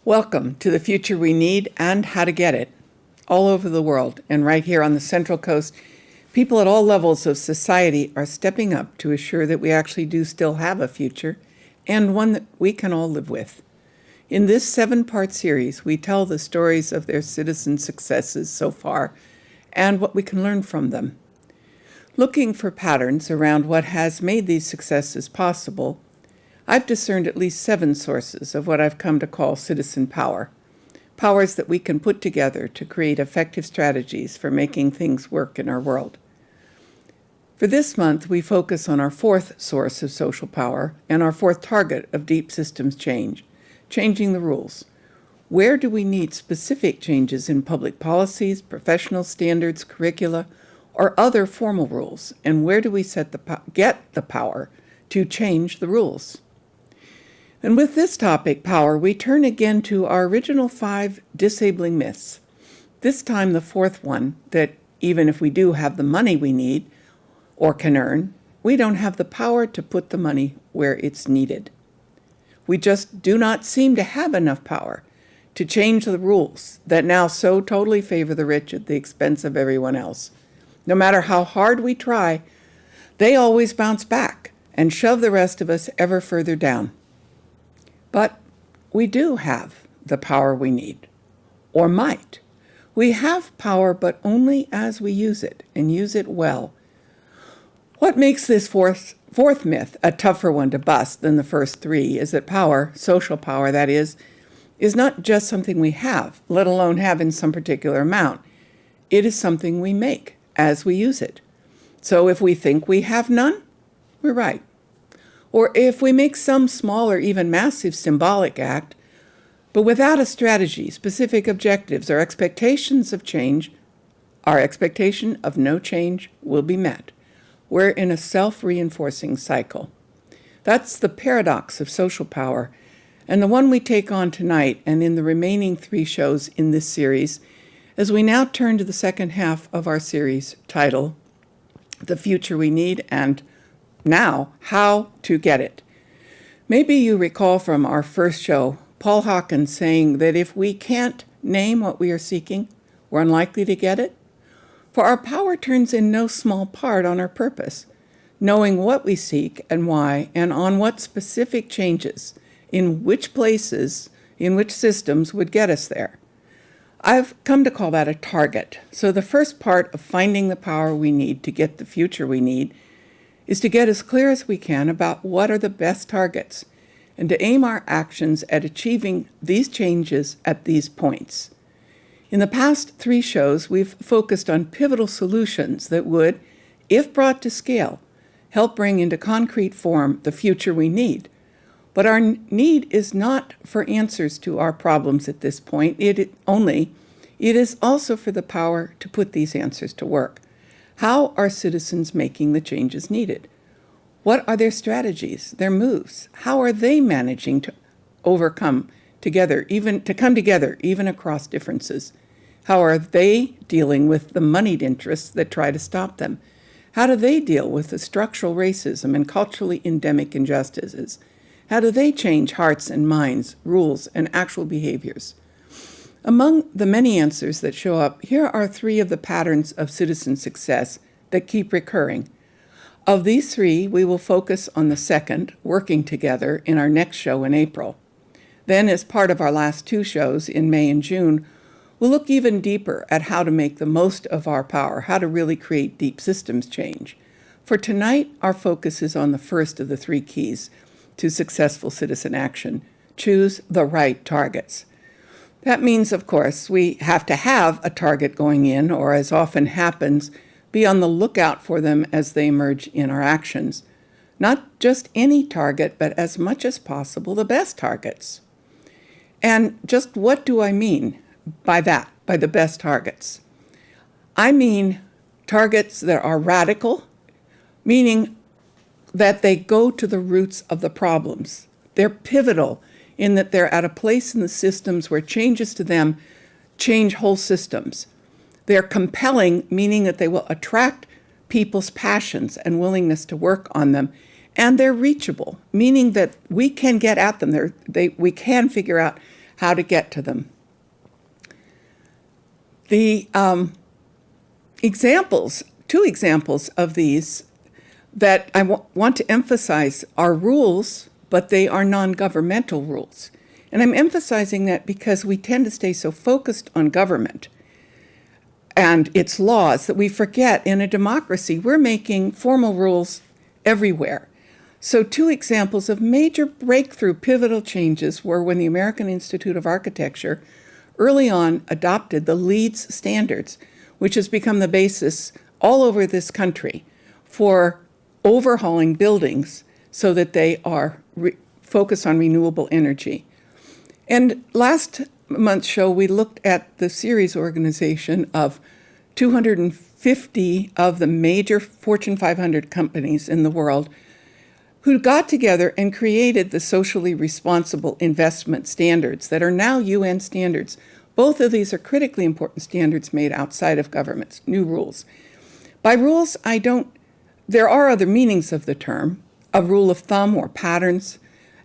Welcome to the future we need and how to get it. All over the world and right here on the Central Coast, people at all levels of society are stepping up to assure that we actually do still have a future and one that we can all live with. In this 7-part series, we tell the stories of their citizen successes so far and what we can learn from them. Looking for patterns around what has made these successes possible, I've discerned at least 7 sources of what I've come to call citizen power. Powers that we can put together to create effective strategies for making things work in our world. For this month, we focus on our 4th source of social power and our 4th target of deep systems change, changing the rules. Where do we need specific changes in public policies, professional standards, curricula, or other formal rules? And where do we get the power to change the rules? And with this topic, power, we turn again to our original 5 disabling myths. This time the 4th one, that even if we do have the money we need or can earn, we don't have the power to put the money where it's needed. We just do not seem to have enough power to change the rules that now so totally favor the rich at the expense of everyone else. No matter how hard we try, they always bounce back and shove the rest of us ever further down. But we do have the power we need, or might. We have power, but only as we use it, and use it well. What makes this fourth myth a tougher one to bust than the first 3 is that power, social power that is not just something we have, let alone have in some particular amount. It is something we make as we use it. So if we think we have none, we're right. Or if we make some small or even massive symbolic act, but without a strategy, specific objectives, or expectations of change, our expectation of no change will be met. We're in a self-reinforcing cycle. That's the paradox of social power, and the one we take on tonight and in the remaining 3 shows in this series, as we now turn to the second half of our series titled, The Future We Need and Now, How to Get It. Maybe you recall from our first show, Paul Hawkins saying that if we can't name what we are seeking, we're unlikely to get it. For our power turns in no small part on our purpose, knowing what we seek and why, and on what specific changes, in which places, in which systems would get us there. I've come to call that a target. So the first part of finding the power we need to get the future we need is to get as clear as we can about what are the best targets and to aim our actions at achieving these changes at these points. In the past 3 shows, we've focused on pivotal solutions that would, if brought to scale, help bring into concrete form the future we need. But our need is not for answers to our problems at this point. It is also for the power to put these answers to work. How are citizens making the changes needed? What are their strategies, their moves? How are they managing to come together, even across differences? How are they dealing with the moneyed interests that try to stop them? How do they deal with the structural racism and culturally endemic injustices? How do they change hearts and minds, rules, and actual behaviors? Among the many answers that show up, here are 3 of the patterns of citizen success that keep recurring. Of these 3, we will focus on the second, working together, in our next show in April. Then, as part of our last 2 shows in May and June, we'll look even deeper at how to make the most of our power, how to really create deep systems change. For tonight, our focus is on the first of the 3 keys to successful citizen action: choose the right targets. That means, of course, we have to have a target going in, or as often happens, be on the lookout for them as they emerge in our actions. Not just any target, but as much as possible, the best targets. And just what do I mean by that, by the best targets? I mean targets that are radical, meaning that they go to the roots of the problems. They're pivotal in that they're at a place in the systems where changes to them change whole systems. They're compelling, meaning that they will attract people's passions and willingness to work on them. And they're reachable, meaning that we can get at them. We can figure out how to get to them. The two examples of these that I want to emphasize are rules, but they are non-governmental rules. And I'm emphasizing that because we tend to stay so focused on government and its laws that we forget in a democracy we're making formal rules everywhere. So two examples of major breakthrough pivotal changes were when the American Institute of Architecture early on adopted the LEED standards, which has become the basis all over this country for overhauling buildings so that they are focused on renewable energy. And last month's show, we looked at the series organization of 250 of the major Fortune 500 companies in the world who got together and created the socially responsible investment standards that are now UN standards. Both of these are critically important standards made outside of governments, new rules. By rules, there are other meanings of the term, a rule of thumb or patterns,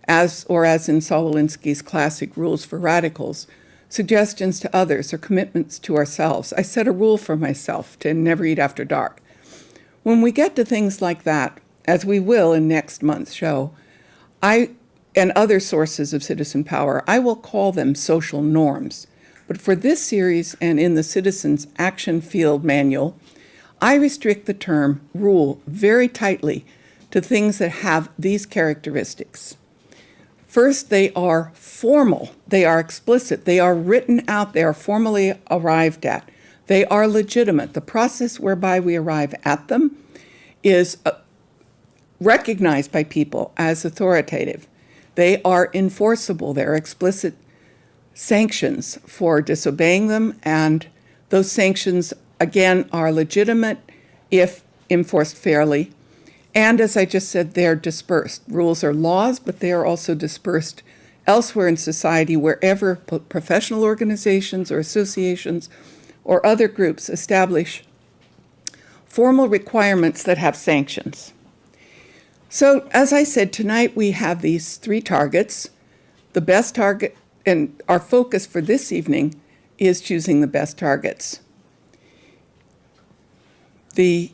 as in Saul Alinsky's classic Rules for Radicals, suggestions to others or commitments to ourselves. I set a rule for myself to never eat after dark. When we get to things like that, as we will in next month's show, and other sources of citizen power, I will call them social norms. But for this series and in the Citizens Action Field Manual, I restrict the term rule very tightly to things that have these characteristics. First, they are formal, they are explicit, they are written out, they are formally arrived at. They are legitimate. The process whereby we arrive at them is recognized by people as authoritative. They are enforceable. There are explicit sanctions for disobeying them, and those sanctions, again, are legitimate if enforced fairly. And as I just said, they're dispersed. Rules are laws, but they are also dispersed elsewhere in society, wherever professional organizations or associations or other groups establish formal requirements that have sanctions. So, as I said, tonight we have these three targets. The best target, and our focus for this evening is choosing the best targets. The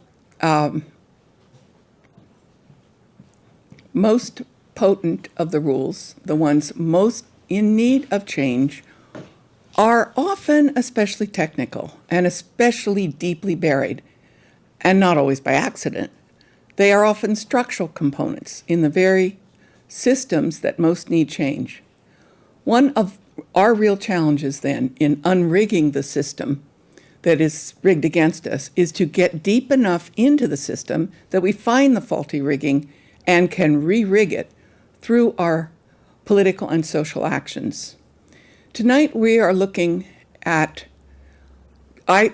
most potent of the rules, the ones most in need of change, are often especially technical and especially deeply buried, and not always by accident. They are often structural components in the very systems that most need change. One of our real challenges then in unrigging the system that is rigged against us is to get deep enough into the system that we find the faulty rigging and can re-rig it through our political and social actions. Tonight we are looking at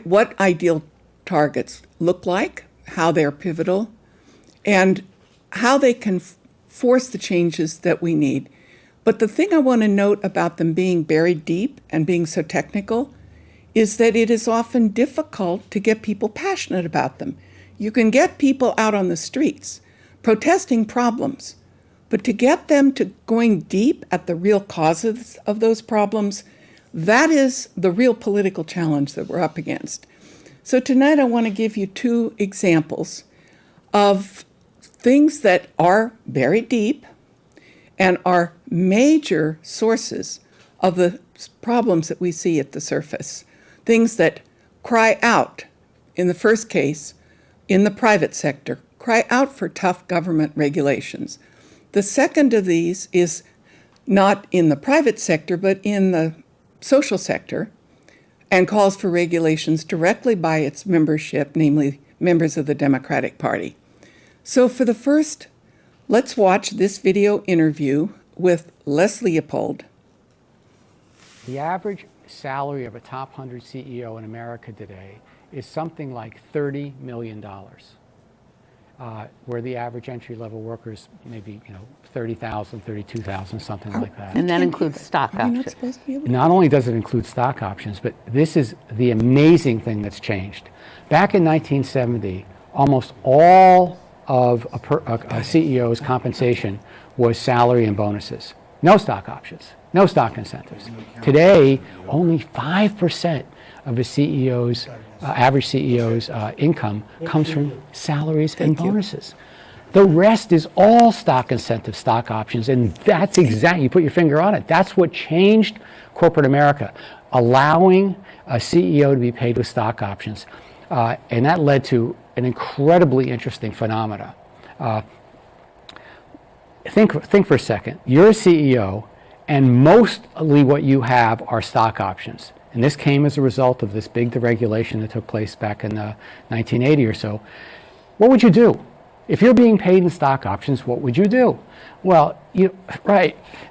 what ideal targets look like, how they're pivotal, and how they can force the changes that we need. But the thing I want to note about them being buried deep and being so technical is that it is often difficult to get people passionate about them. You can get people out on the streets protesting problems, but to get them to going deep at the real causes of those problems, that is the real political challenge that we're up against. So tonight I want to give you two examples of things that are buried deep and are major sources of the problems that we see at the surface. Things that cry out, in the first case, in the private sector, cry out for tough government regulations. The second of these is not in the private sector, but in the social sector, and calls for regulations directly by its membership, namely members of the Democratic Party. So for the first, let's watch this video interview with Les Leopold. The average salary of a top 100 CEO in America today is something like $30 million, where the average entry-level workers maybe 30,000, 32,000, something like that. And that includes stock options. Not only does it include stock options, but this is the amazing thing that's changed. Back in 1970, almost all of a CEO's compensation was salary and bonuses. No stock options, No stock incentives. Today, only 5% of a CEO's, average CEO's income comes from salaries and bonuses. The rest is all stock incentives, stock options, and that's exactly, you put your finger on it, that's what changed corporate America, allowing a CEO to be paid with stock options. And that led to an incredibly interesting phenomena. Think for a second. You're a CEO, and mostly what you have are stock options. And this came as a result of this big deregulation that took place back in 1980 or so. What would you do? If you're being paid in stock options, what would you do? Well,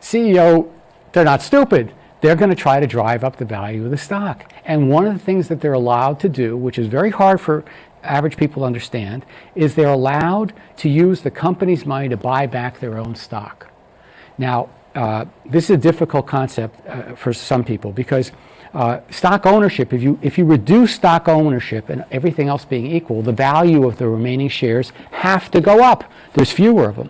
CEO, they're not stupid. They're going to try to drive up the value of the stock. And one of the things that they're allowed to do, which is very hard for average people to understand, is they're allowed to use the company's money to buy back their own stock. Now, this is a difficult concept for some people because stock ownership, if you reduce stock ownership and everything else being equal, the value of the remaining shares have to go up. There's fewer of them.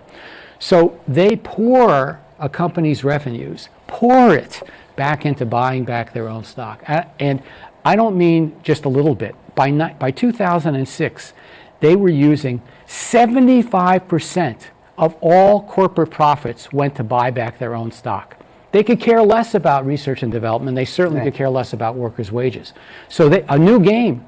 So they pour a company's revenues, pour it back into buying back their own stock. And I don't mean just a little bit. By 2006, they were using 75% of all corporate profits went to buy back their own stock. They could care less about research and development. They certainly could care less about workers' wages. So a new game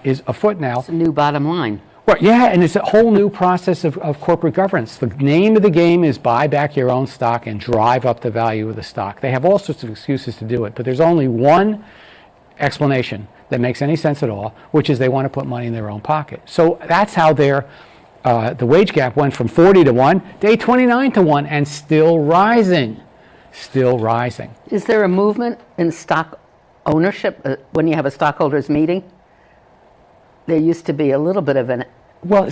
is afoot now. It's a new bottom line. Well, yeah, and it's a whole new process of corporate governance. The name of the game is buy back your own stock and drive up the value of the stock. They have all sorts of excuses to do it, but there's only one explanation that makes any sense at all, which is they want to put money in their own pocket. So that's how the wage gap went from 40 to 1 to 29 to 1 and still rising. Still rising. Is there a movement in stock ownership when you have a stockholders meeting? There used to be a little bit of an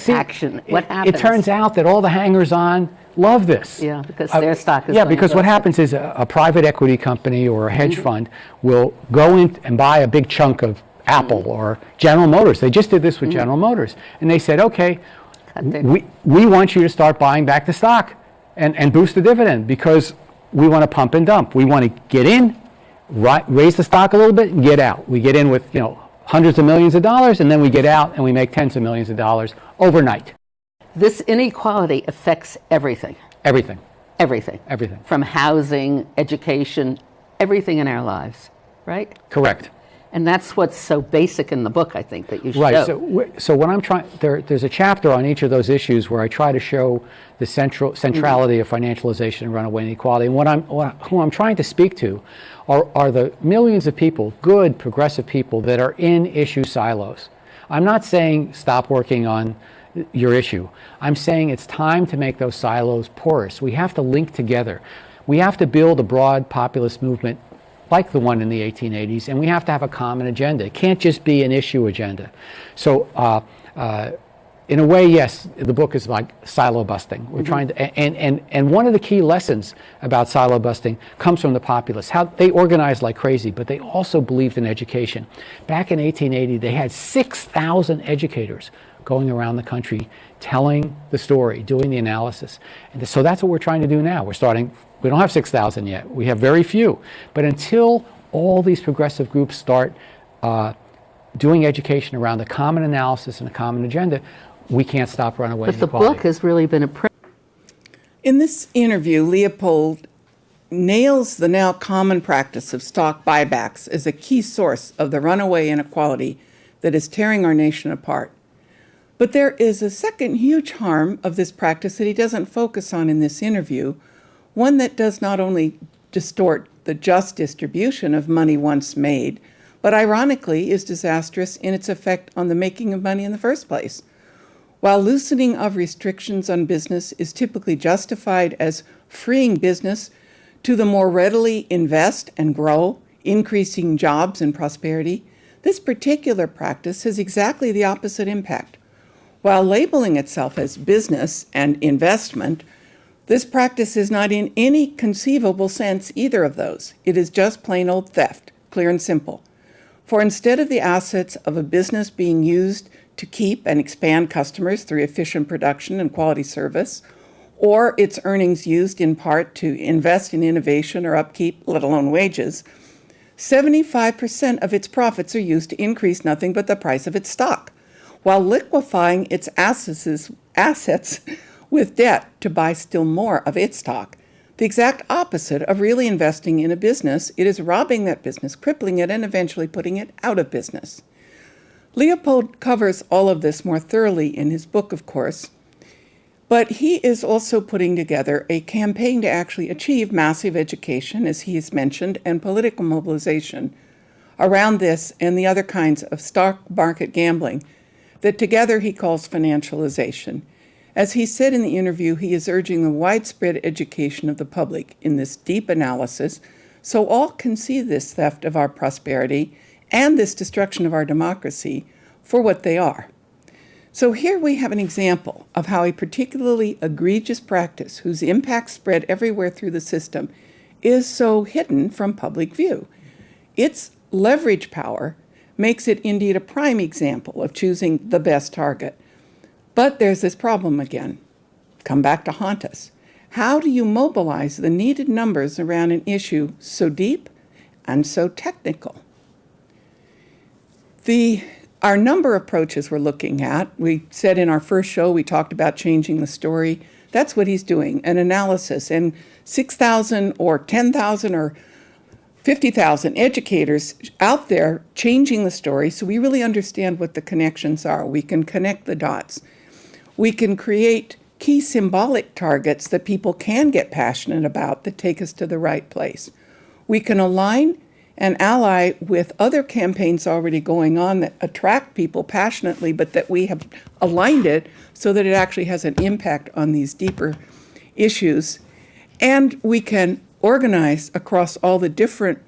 action. What happens? It turns out that all the hangers-on love this. Yeah, because their stock is Yeah, going because to what go happens is a private equity company or a hedge fund will go in and buy a big chunk of Apple or General Motors. They just did this with General Motors. And they said, okay, we want you to start buying back the stock and boost the dividend because we want to pump and dump. We want to get in, raise the stock a little bit, and get out. We get in with hundreds of millions of dollars, and then we get out and we make tens of millions of dollars overnight. This inequality affects everything. Everything. Everything. Everything. From housing, education, everything in our lives, right? Correct. And that's what's so basic in the book, I think, that you show. Right. So what I'm trying, there's a chapter on each of those issues where I try to show the centrality of financialization and runaway inequality. And who I'm trying to speak to are the millions of people, good, progressive people, that are in issue silos. I'm not saying stop working on your issue. I'm saying it's time to make those silos porous. We have to link together. We have to build a broad populist movement like the one in the 1880s, and we have to have a common agenda. It can't just be an issue agenda. So in a way, yes, the book is like silo busting. We're trying to, and one of the key lessons about silo busting comes from the populists. How they organized like crazy, but they also believed in education. Back in 1880, they had 6,000 educators going around the country telling the story, doing the analysis. And so that's what we're trying to do now. We don't have 6,000 yet. We have very few. But until all these progressive groups start doing education around a common analysis and a common agenda, we can't stop runaway But the inequality. book has really been a In this interview, Leopold nails the now common practice of stock buybacks as a key source of the runaway inequality that is tearing our nation apart. But there is a second huge harm of this practice that he doesn't focus on in this interview, one that does not only distort the just distribution of money once made, but ironically is disastrous in its effect on the making of money in the first place. While loosening of restrictions on business is typically justified as freeing business to the more readily invest and grow, increasing jobs and prosperity, this particular practice has exactly the opposite impact. While labeling itself as business and investment, this practice is not in any conceivable sense either of those. It is just plain old theft, clear and simple. For instead of the assets of a business being used to keep and expand customers through efficient production and quality service, or its earnings used in part to invest in innovation or upkeep, let alone wages, 75% of its profits are used to increase nothing but the price of its stock, while liquefying its assets with debt to buy still more of its stock. The exact opposite of really investing in a business. It is robbing that business, crippling it, and eventually putting it out of business. Leopold covers all of this more thoroughly in his book, of course, but he is also putting together a campaign to actually achieve massive education, as he has mentioned, and political mobilization around this and the other kinds of stock market gambling that together he calls financialization. As he said in the interview, he is urging the widespread education of the public in this deep analysis so all can see this theft of our prosperity and this destruction of our democracy for what they are. So here we have an example of how a particularly egregious practice whose impact spread everywhere through the system is so hidden from public view. Its leverage power makes it indeed a prime example of choosing the best target. But there's this problem again. Come back to haunt us. How do you mobilize the needed numbers around an issue so deep and so technical? Our number approaches we're looking at, we said in our first show, we talked about changing the story. That's what he's doing, an analysis. And 6,000 or 10,000 or 50,000 educators out there changing the story so we really understand what the connections are. We can connect the dots. We can create key symbolic targets that people can get passionate about that take us to the right place. We can align and ally with other campaigns already going on that attract people passionately, but that we have aligned it so that it actually has an impact on these deeper issues. And we can organize across all the different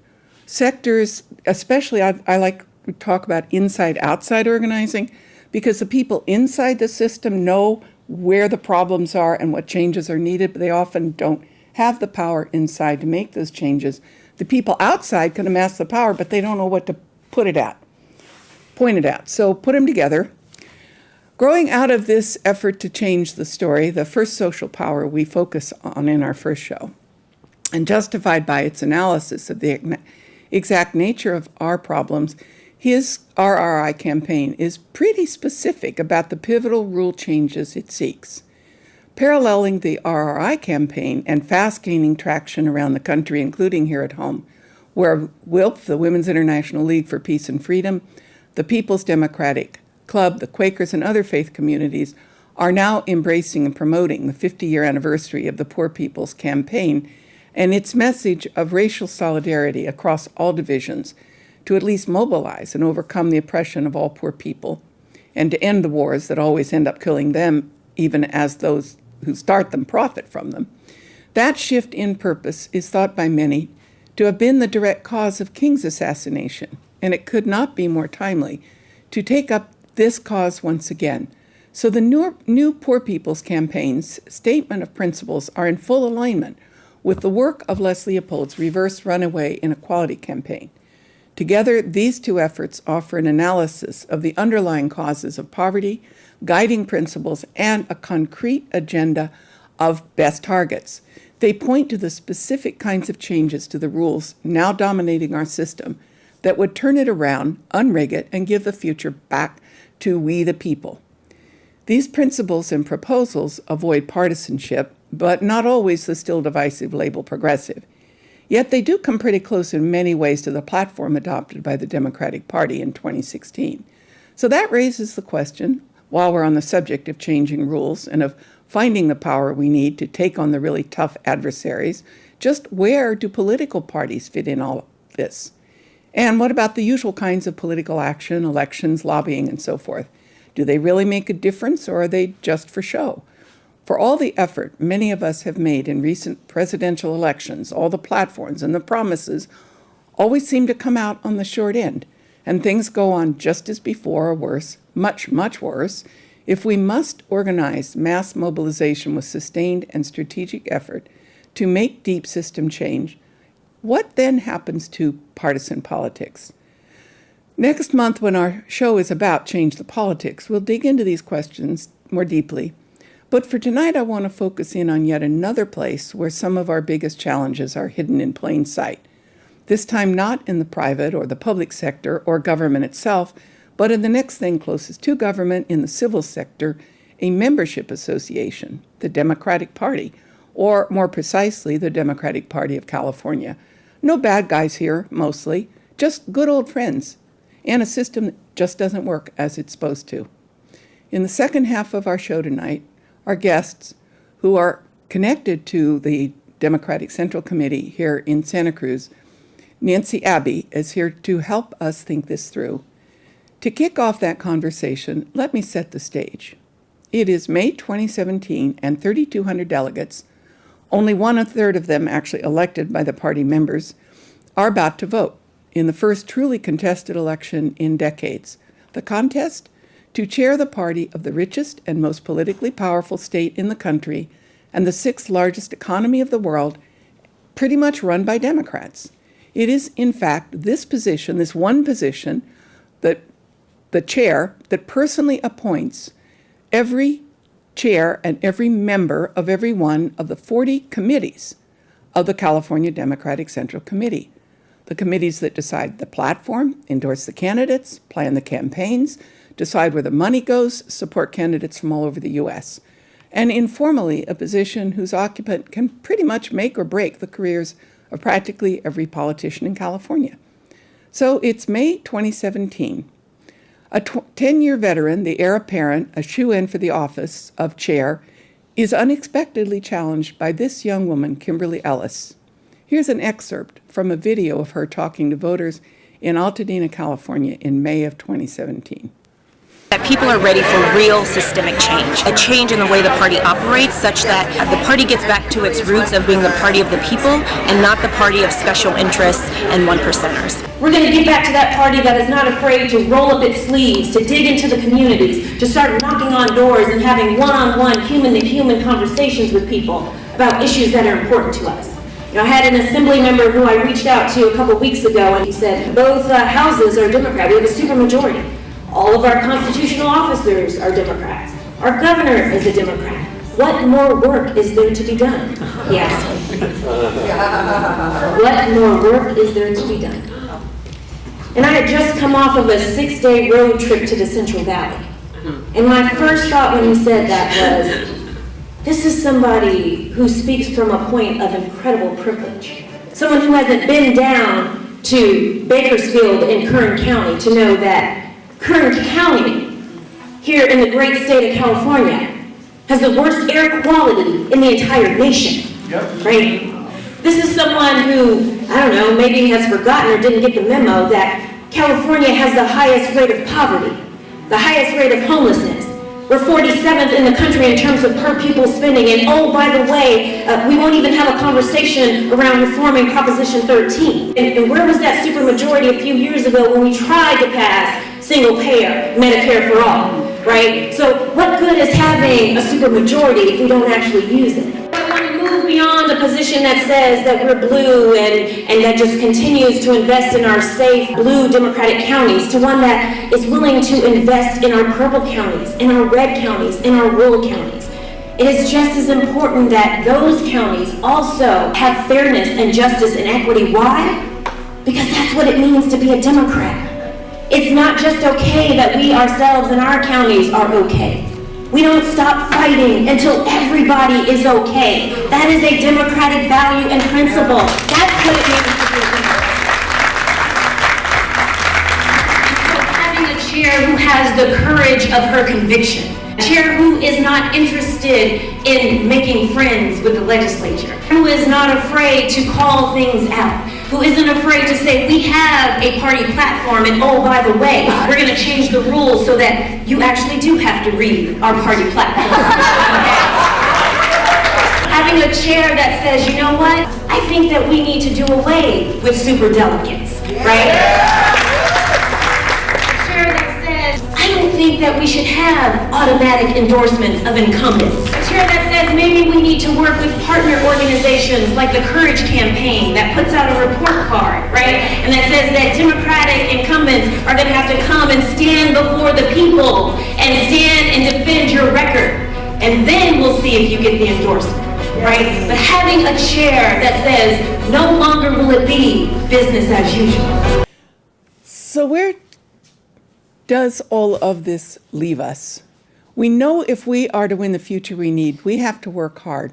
sectors, especially I like to talk about inside-outside organizing, because the people inside the system know where the problems are and what changes are needed, but they often don't have the power inside to make those changes. The people outside can amass the power, but they don't know what to point it at. So put them together. Growing out of this effort to change the story, the first social power we focus on in our first show, and justified by its analysis of the exact nature of our problems, his RRI campaign is pretty specific about the pivotal rule changes it seeks. Paralleling the RRI campaign and fast gaining traction around the country, including here at home, where WILP, the Women's International League for Peace and Freedom, the People's Democratic Club, the Quakers, and other faith communities are now embracing and promoting the 50-year anniversary of the Poor People's Campaign and its message of racial solidarity across all divisions to at least mobilize and overcome the oppression of all poor people and to end the wars that always end up killing them, even as those who start them profit from them. That shift in purpose is thought by many to have been the direct cause of King's assassination, and it could not be more timely to take up this cause once again. So the new Poor People's Campaign's statement of principles are in full alignment with the work of Les Leopold's Reverse Runaway Inequality campaign. Together, these two efforts offer an analysis of the underlying causes of poverty, guiding principles, and a concrete agenda of best targets. They point to the specific kinds of changes to the rules now dominating our system that would turn it around, unrig it, and give the future back to we the people. These principles and proposals avoid partisanship, but not always the still divisive label progressive. Yet they do come pretty close in many ways to the platform adopted by the Democratic Party in 2016. So that raises the question, while we're on the subject of changing rules and of finding the power we need to take on the really tough adversaries, just where do political parties fit in all of this? And what about the usual kinds of political action, elections, lobbying, and so forth? Do they really make a difference, or are they just for show? For all the effort many of us have made in recent presidential elections, all the platforms and the promises always seem to come out on the short end, and things go on just as before or worse, much, much worse. If we must organize mass mobilization with sustained and strategic effort to make deep system change, what then happens to partisan politics? Next month, when our show is about Change the Politics, we'll dig into these questions more deeply. But for tonight, I want to focus in on yet another place where some of our biggest challenges are hidden in plain sight. This time not in the private or the public sector or government itself, but in the next thing closest to government, in the civil sector, a membership association, the Democratic Party, or more precisely, the Democratic Party of California. No bad guys here, mostly, just good old friends, and a system that just doesn't work as it's supposed to. In the second half of our show tonight, our guests, who are connected to the Democratic Central Committee here in Santa Cruz, Nancy Abbey, is here to help us think this through. To kick off that conversation, let me set the stage. It is May 2017, and 3,200 delegates, only 1/3 of them actually elected by the party members, are about to vote in the first truly contested election in decades. The contest? To chair the party of the richest and most politically powerful state in the country and the sixth largest economy of the world, pretty much run by Democrats. It is, in fact, this position, this one position, that the chair that personally appoints every chair and every member of every one of the 40 committees of the California Democratic Central Committee. The committees that decide the platform, endorse the candidates, plan the campaigns, decide where the money goes, support candidates from all over the U.S., and informally a position whose occupant can pretty much make or break the careers of practically every politician in California. So it's May 2017. A 10-year veteran, the heir apparent, a shoo-in for the office of chair, is unexpectedly challenged by this young woman, Kimberly Ellis. Here's an excerpt from a video of her talking to voters in Altadena, California in May of 2017. That people are ready for real systemic change, a change in the way the party operates such that the party gets back to its roots of being the party of the people and not the party of special interests and one-percenters. We're going to get back to that party that is not afraid to roll up its sleeves, to dig into the communities, to start knocking on doors and having one-on-one, human-to-human conversations with people about issues that are important to us. You know, I had an assembly member who I reached out to a couple weeks ago, and he said, both houses are Democrat. We have a supermajority. All of our constitutional officers are Democrats. Our governor is a Democrat. What more work is there to be done? He asked me. What more work is there to be done? And I had just come off of a 6-day road trip to the Central Valley. And my first thought when he said that was, this is somebody who speaks from a point of incredible privilege. Someone who hasn't been down to Bakersfield in Kern County to know that Kern County, here in the great state of California, has the worst air quality in the entire nation, right? This is someone who, I don't know, maybe has forgotten or didn't get the memo that California has the highest rate of poverty, the highest rate of homelessness. We're 47th in the country in terms of per pupil spending, and oh, by the way, we won't even have a conversation around reforming Proposition 13. And where was that supermajority a few years ago when we tried to pass single-payer Medicare for all, right? So what good is having a supermajority if we don't actually use it? I want to move beyond a position that says that we're blue and that just continues to invest in our safe blue Democratic counties to one that is willing to invest in our purple counties, in our red counties, in our rural counties. It is just as important that those counties also have fairness and justice and equity. Why? Because that's what it means to be a Democrat. It's not just okay that we ourselves in our counties are okay. We don't stop fighting until everybody is okay. That is a democratic value and principle. That's what it means to be a Democrat. So having a chair who has the courage of her conviction, a chair who is not interested in making friends with the legislature, who is not afraid to call things out, who isn't afraid to say, we have a party platform, and oh, by the way, we're going to change the rules so that you actually do have to read our party platform. Having a chair that says, you know what, I think that we need to do away with superdelegates, right? I don't think that we should have automatic endorsements of incumbents. A chair that says maybe we need to work with partner organizations like the Courage Campaign that puts out a report card, right? And that says that Democratic incumbents are going to have to come and stand before the people and stand and defend your record and and then we'll see if you get the endorsement, right? But having a chair that says, no longer will it be business as usual. So where does all of this leave us? We know if we are to win the future we need, we have to work hard.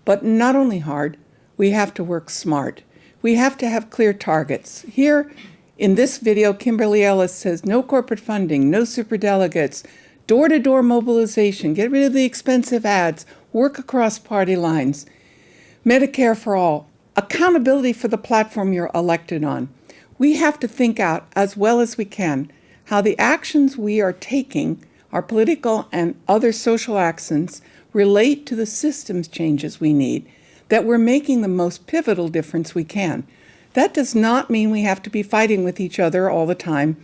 But not only hard, we have to work smart. We have to have clear targets. Here in this video, Kimberly Ellis says no corporate funding, no superdelegates, door-to-door mobilization, get rid of the expensive ads, work across party lines, Medicare for all, accountability for the platform you're elected on. We have to think out as well as we can how the actions we are taking, our political and other social actions, relate to the systems changes we need, that we're making the most pivotal difference we can. That does not mean we have to be fighting with each other all the time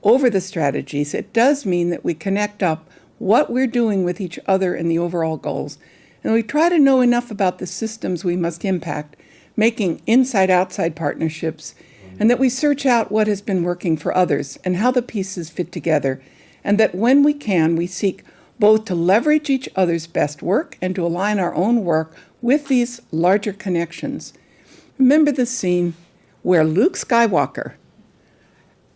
over the strategies. It does mean that we connect up what we're doing with each other and the overall goals. And we try to know enough about the systems we must impact, making inside-outside partnerships, and that we search out what has been working for others and how the pieces fit together, and that when we can, we seek both to leverage each other's best work and to align our own work with these larger connections. Remember the scene where Luke Skywalker,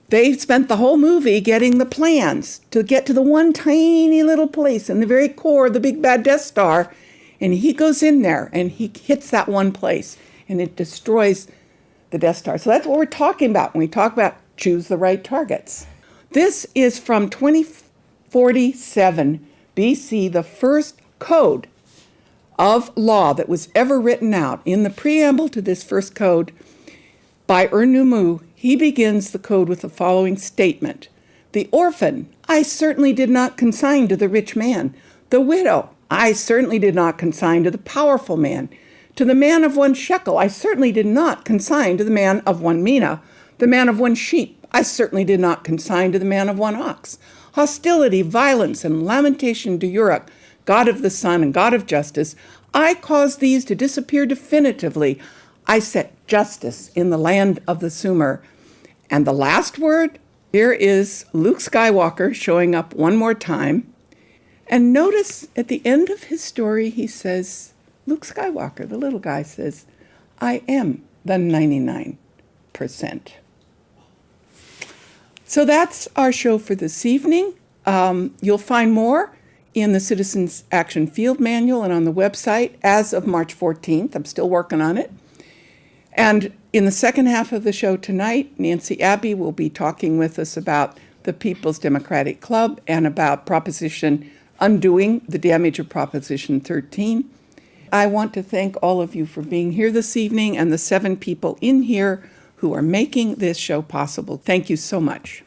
they spent the whole movie getting the plans to get to the one tiny little place in the very core of the big bad Death Star, and he goes in there and he hits that one place and it destroys the Death Star. So that's what we're talking about when we talk about choose the right targets. This is from 2047 BC, the first code of law that was ever written out. In the preamble to this first code by Ur-Nummu, he begins the code with the following statement. The orphan, I certainly did not consign to the rich man. The widow, I certainly did not consign to the powerful man. To the man of one shekel, I certainly did not consign to the man of one mina. The man of one sheep, I certainly did not consign to the man of one ox. Hostility, violence, and lamentation to Uruk, God of the sun and God of justice, I caused these to disappear definitively. I set justice in the land of the Sumer. And the last word, here is Luke Skywalker showing up one more time. And notice at the end of his story, he says, Luke Skywalker, the little guy, says, I am the 99%. So that's our show for this evening. You'll find more in the Citizens Action Field Manual and on the website as of March 14th. I'm still working on it. And in the second half of the show tonight, Nancy Abbey will be talking with us about the People's Democratic Club and about undoing the damage of Proposition 13. I want to thank all of you for being here this evening and the 7 people in here who are making this show possible. Thank you so much.